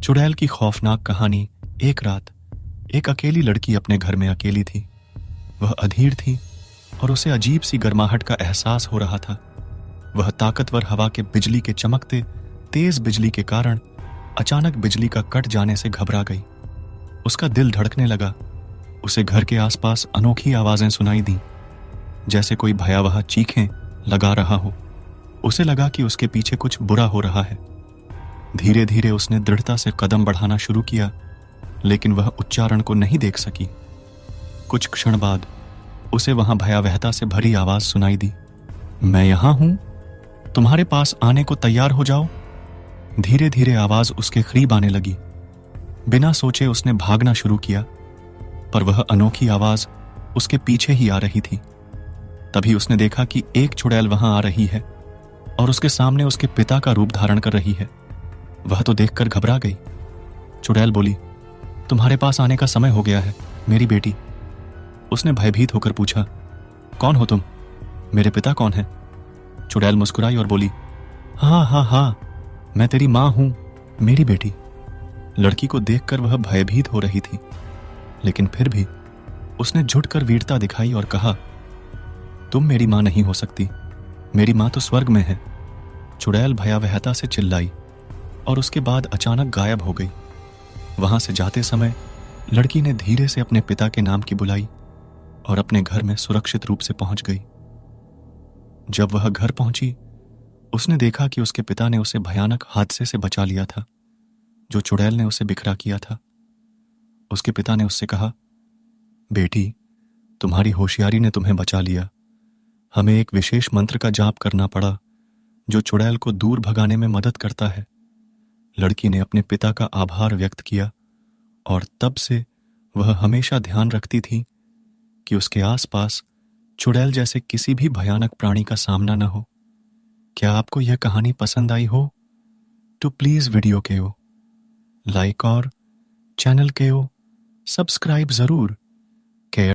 चुड़ैल की खौफनाक कहानी। एक रात एक अकेली लड़की अपने घर में अकेली थी। वह अधीर थी और उसे अजीब सी गर्माहट का एहसास हो रहा था। वह ताकतवर हवा के बिजली के चमकते तेज बिजली के कारण अचानक बिजली का कट जाने से घबरा गई। उसका दिल धड़कने लगा। उसे घर के आसपास अनोखी आवाजें सुनाई दी, जैसे कोई भयावह चीखें लगा रहा हो। उसे लगा कि उसके पीछे कुछ बुरा हो रहा है। धीरे धीरे उसने दृढ़ता से कदम बढ़ाना शुरू किया, लेकिन वह उच्चारण को नहीं देख सकी। कुछ क्षण बाद उसे वहां भयावहता से भरी आवाज सुनाई दी। मैं यहां हूं, तुम्हारे पास आने को तैयार हो जाओ। धीरे धीरे आवाज उसके करीब आने लगी। बिना सोचे उसने भागना शुरू किया, पर वह अनोखी आवाज उसके पीछे ही आ रही थी। तभी उसने देखा कि एक चुड़ैल वहां आ रही है और उसके सामने उसके पिता का रूप धारण कर रही है। वह तो देखकर घबरा गई। चुड़ैल बोली, तुम्हारे पास आने का समय हो गया है मेरी बेटी। उसने भयभीत होकर पूछा, कौन हो तुम? मेरे पिता कौन है? चुड़ैल मुस्कुराई और बोली, हाँ हाँ हाँ, मैं तेरी मां हूं मेरी बेटी। लड़की को देखकर वह भयभीत हो रही थी, लेकिन फिर भी उसने झुककर वीरता दिखाई और कहा, तुम मेरी मां नहीं हो सकती, मेरी मां तो स्वर्ग में है। चुड़ैल भयावहता से चिल्लाई और उसके बाद अचानक गायब हो गई। वहां से जाते समय लड़की ने धीरे से अपने पिता के नाम की बुलाई और अपने घर में सुरक्षित रूप से पहुंच गई। जब वह घर पहुंची, उसने देखा कि उसके पिता ने उसे भयानक हादसे से बचा लिया था, जो चुड़ैल ने उसे बिखरा किया था। उसके पिता ने उससे कहा, बेटी, तुम्हारी होशियारी ने तुम्हें बचा लिया। हमें एक विशेष मंत्र का जाप करना पड़ा, जो चुड़ैल को दूर भगाने में मदद करता है। लड़की ने अपने पिता का आभार व्यक्त किया और तब से वह हमेशा ध्यान रखती थी कि उसके आसपास चुड़ैल जैसे किसी भी भयानक प्राणी का सामना न हो। क्या आपको यह कहानी पसंद आई हो तो प्लीज वीडियो को लाइक और चैनल को सब्सक्राइब जरूर